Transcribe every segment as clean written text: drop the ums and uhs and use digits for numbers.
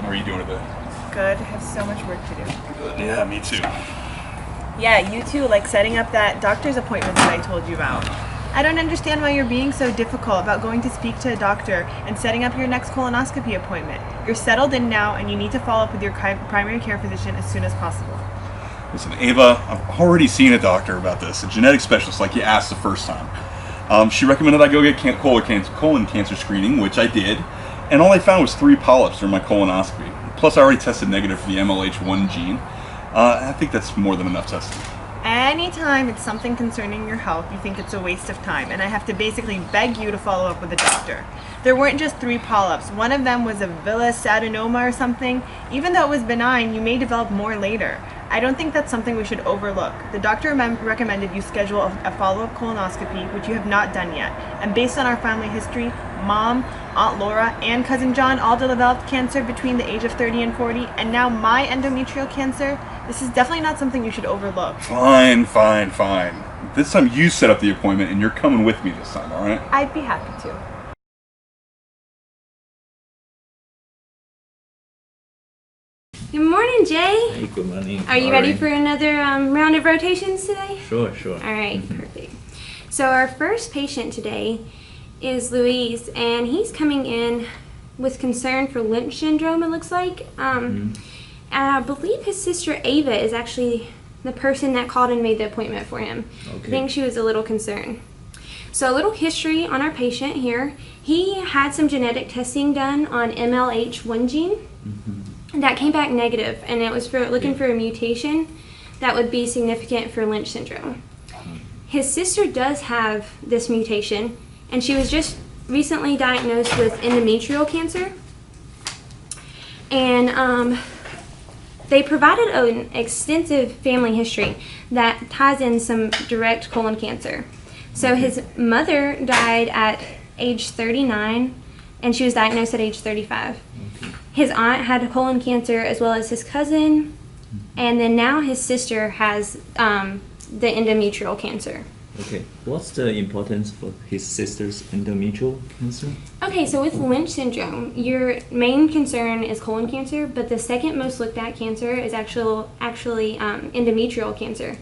How are you doing today? Good. I have so much work to do. Good. Yeah, me too. Yeah, you too, like setting up that doctor's appointment that I told you about. I don't understand why you're being so difficult about going to speak to a doctor and setting up your next colonoscopy appointment. You're settled in now and you need to follow up with your primary care physician as soon as possible. Listen, Ava, I've already seen a doctor about this, a genetic specialist like you asked the first time. She recommended I go get colon cancer screening, which I did, and all I found was 3 polyps during my colonoscopy. Plus, I already tested negative for the MLH1 gene. I think that's more than enough testing. Anytime it's something concerning your health, you think it's a waste of time, and I have to basically beg you to follow up with a doctor. There weren't just 3 polyps. One of them was a villus adenoma or something. Even though it was benign, you may develop more later. I don't think that's something we should overlook. The doctor recommended you schedule a follow-up colonoscopy, which you have not done yet. And based on our family history, Mom, Aunt Laura, and Cousin John all developed cancer between the age of 30 and 40, and now my endometrial cancer. This is definitely not something you should overlook. Fine. This time you set up the appointment and you're coming with me this time, alright? I'd be happy to. Good morning, Jay. Hey, good morning. Are you ready for another round of rotations today? Sure. All right, perfect. So our first patient today is Louise, and he's coming in with concern for Lynch syndrome, it looks like. And I believe his sister Ava is actually the person that called and made the appointment for him. Okay. I think she was a little concerned. So a little history on our patient here. He had some genetic testing done on MLH1 gene. That came back negative, and it was for looking for a mutation that would be significant for Lynch syndrome. His sister does have this mutation, and she was just recently diagnosed with endometrial cancer. And they provided an extensive family history that ties in some direct colon cancer. So his mother died at age 39, and she was diagnosed at age 35. His aunt had colon cancer as well as his cousin, and then now his sister has the endometrial cancer. Okay, what's the importance for his sister's endometrial cancer? Okay, so with Lynch syndrome, your main concern is colon cancer, but the second most looked at cancer is actually endometrial cancer.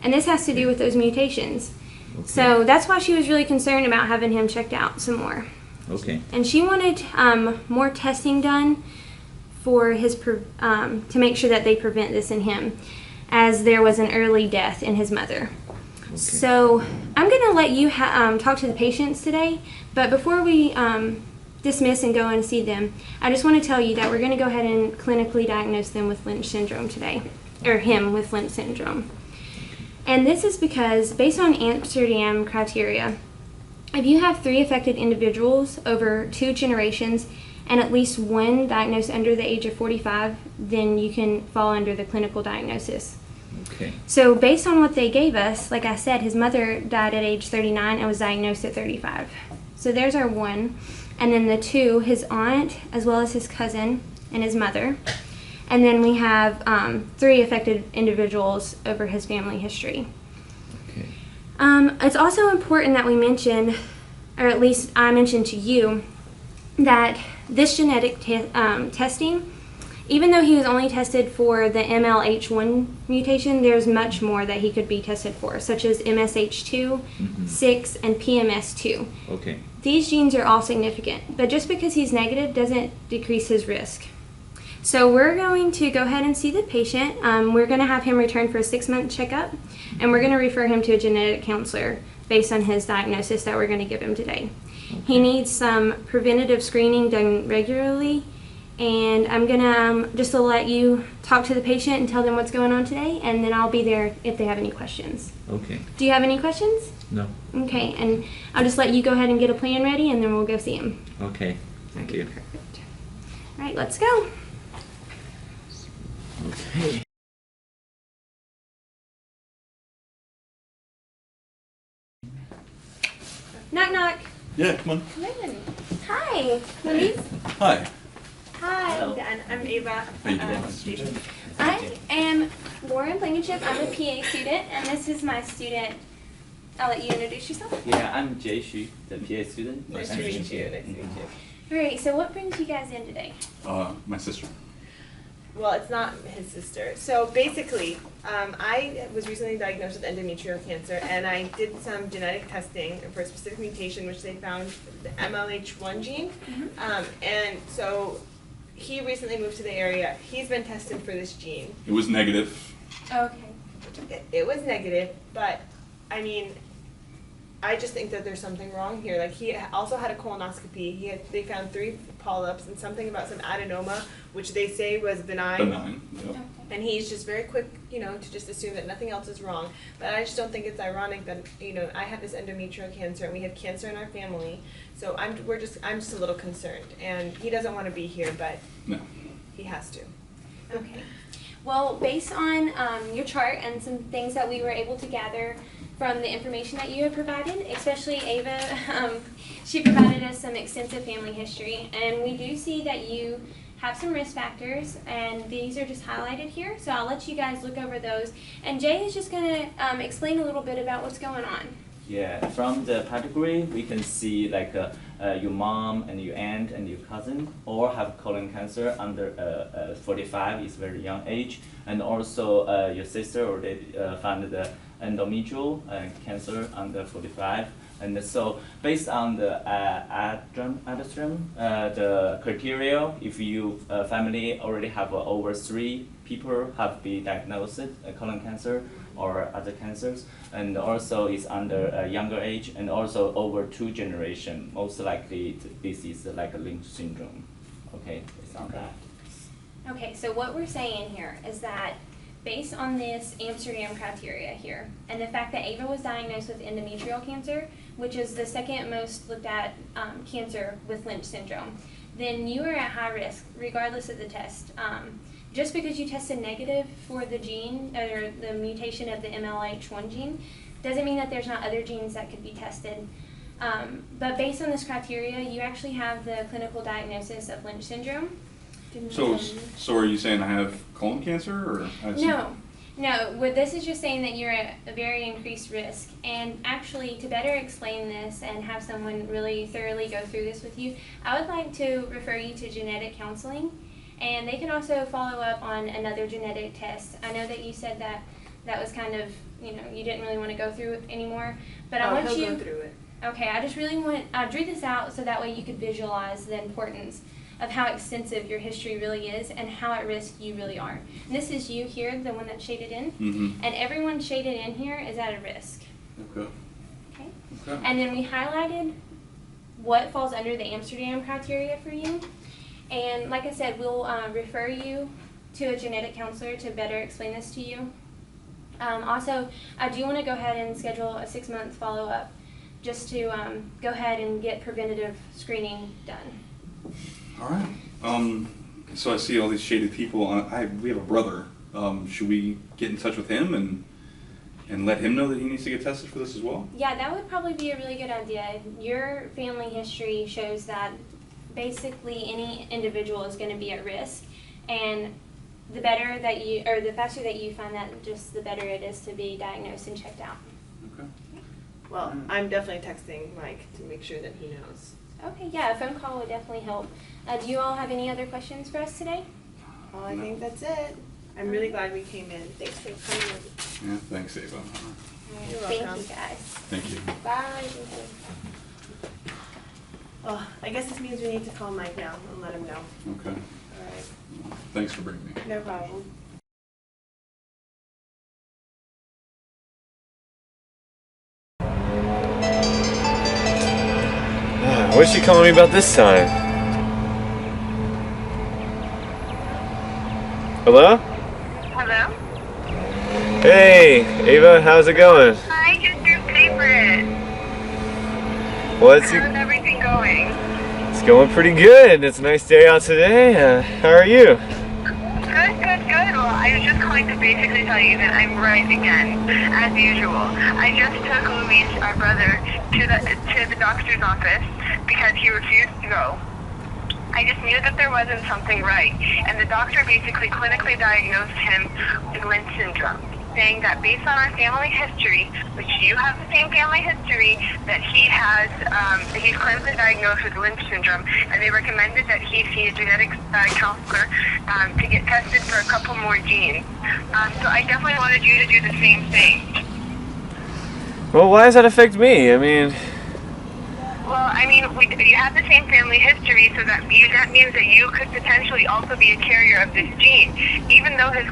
And this has to do with those mutations. Okay. So that's why she was really concerned about having him checked out some more. Okay. And she wanted more testing done for his to make sure that they prevent this in him, as there was an early death in his mother. Okay. So I'm going to let you talk to the patients today, but before we dismiss and go and see them, I just want to tell you that we're going to go ahead and clinically diagnose them with Lynch syndrome today, or him with Lynch syndrome. And this is because, based on Amsterdam criteria, if you have 3 affected individuals over 2 generations and at least 1 diagnosed under the age of 45, then you can fall under the clinical diagnosis. Okay. So based on what they gave us, like I said, his mother died at age 39 and was diagnosed at 35. So there's our 1. And then the 2, his aunt, as well as his cousin and his mother. And then we have 3 affected individuals over his family history. Okay. It's also important that we mention, or at least I mentioned to you, that this genetic testing, even though he was only tested for the MLH1 mutation, there's much more that he could be tested for, such as MSH2, 6, and PMS2. Okay. These genes are all significant, but just because he's negative doesn't decrease his risk. So we're going to go ahead and see the patient. We're going to have him return for a 6-month checkup, and we're going to refer him to a genetic counselor based on his diagnosis that we're going to give him today. Okay. He needs some preventative screening done regularly, and I'm going to just to let you talk to the patient and tell them what's going on today, and then I'll be there if they have any questions. Okay. Do you have any questions? No. Okay, and I'll just let you go ahead and get a plan ready, and then we'll go see him. Okay. Thank you. Perfect. All right, let's go. Okay. Knock, knock. Yeah, come on. Come in. Hi, Louise. Hi. Hi, Hello. I'm Ava. How you doing? I am Lauren Blankenship. I'm a PA student, and this is my student. I'll let you introduce yourself. Yeah, I'm Jay Xu, the PA student. Nice to meet you. Nice to meet you. All right, so what brings you guys in today? My sister. Well, it's not his sister. So basically, I was recently diagnosed with endometrial cancer, and I did some genetic testing for a specific mutation, which they found the MLH1 gene. And so he recently moved to the area. He's been tested for this gene. It was negative. Okay. It was negative, but I mean, I just think that there's something wrong here. Like, he also had a colonoscopy. They found 3 polyps and something about some adenoma, which they say was benign. Benign. Yep. And he's just very quick, to just assume that nothing else is wrong. But I just don't think it's ironic that, I have this endometrial cancer and we have cancer in our family. So I'm just a little concerned. And he doesn't want to be here, but No. he has to. Okay. Well, based on your chart and some things that we were able to gather from the information that you have provided, especially Ava, she provided us some extensive family history, and we do see that you have some risk factors, and these are just highlighted here, so I'll let you guys look over those. And Jay is just going to explain a little bit about what's going on. Yeah, from the pedigree, we can see like your mom and your aunt and your cousin all have colon cancer under 45 is very young age, and also your sister already found the endometrial cancer under 45. And so based on the ADSTREAM, the criteria, if you family already have over 3 people have been diagnosed colon cancer or other cancers, and also is under a younger age, and also over 2 generations, most likely this is like a Lynch syndrome. Okay, it's on that. Okay, so what we're saying here is that based on this Amsterdam criteria here, and the fact that Ava was diagnosed with endometrial cancer, which is the second most looked at cancer with Lynch syndrome, then you are at high risk regardless of the test. Just because you tested negative for the gene or the mutation of the MLH1 gene doesn't mean that there's not other genes that could be tested. But based on this criteria, you actually have the clinical diagnosis of Lynch syndrome. So are you saying I have colon cancer, or? No. What this is just saying that you're at a very increased risk. And actually, to better explain this and have someone really thoroughly go through this with you, I would like to refer you to genetic counseling. And they can also follow up on another genetic test. I know that you said that was kind of, you didn't really want to go through it anymore. But I want he'll you. go through it. Okay, I just really I drew this out so that way you could visualize the importance of how extensive your history really is and how at risk you really are. And this is you here, the one that's shaded in. And everyone shaded in here is at a risk. Okay. Okay. And then we highlighted what falls under the Amsterdam criteria for you. And like I said, we'll refer you to a genetic counselor to better explain this to you. Also, I do want to go ahead and schedule a 6-month follow-up just to go ahead and get preventative screening done. All right. So I see all these shaded people. We have a brother. Should we get in touch with him and let him know that he needs to get tested for this as well? Yeah, that would probably be a really good idea. Your family history shows that basically any individual is going to be at risk, and the faster that you find that, just the better it is to be diagnosed and checked out. Okay. Well, I'm definitely texting Mike to make sure that he knows. Okay, yeah, a phone call would definitely help. Do you all have any other questions for us today? Well, I think that's it. I'm really glad we came in. Thanks for coming in. Yeah, thanks, Ava. You're Thank welcome. you, guys. Thank you. Bye. Oh, I guess this means we need to call Mike now and let him know. Okay. All right. Thanks for bringing me. No problem. What's she calling me about this time? Hello? Hello? Hey, Ava, how's it going? Hi, just your favorite. What's How's everything going? It's going pretty good. It's a nice day out today. How are you? Good. Well, I was just calling to basically tell you that I'm right again, as usual. I just took Luis, our brother, to the doctor's office because he refused to go. I just knew that there wasn't something right, and the doctor basically clinically diagnosed him with Lynch syndrome. saying that based on our family history, which you have the same family history, that he has, that he's clinically diagnosed with Lynch syndrome, and they recommended that he see a genetic counselor to get tested for a couple more genes. So I definitely wanted you to do the same thing. Well, why does that affect me? I mean, Well, I mean, you have the same family history, so that means that you could potentially also be a carrier of this gene. Even though his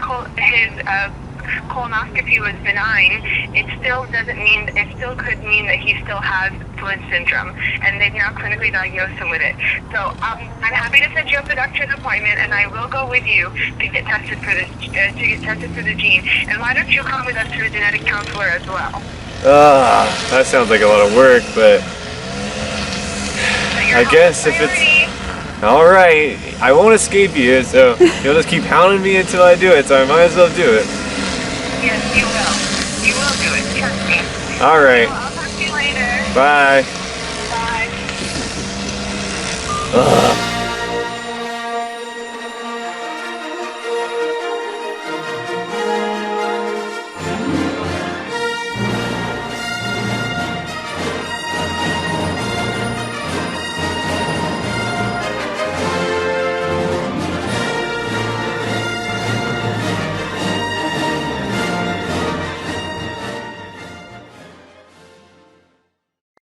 colonoscopy was benign, it still could mean that he still has Lynch syndrome, and they've now clinically diagnosed him with it. So I'm happy to set you up a doctor's appointment, and I will go with you to get tested for this, for the gene. And why don't you come with us to a genetic counselor as well? that sounds like a lot of work, but I guess if it's alright, I won't escape you, so you'll just keep hounding me until I do it, so I might as well do it. Yes, you will. You will do it, trust me. Alright, Well, I'll talk to you later. bye. Bye.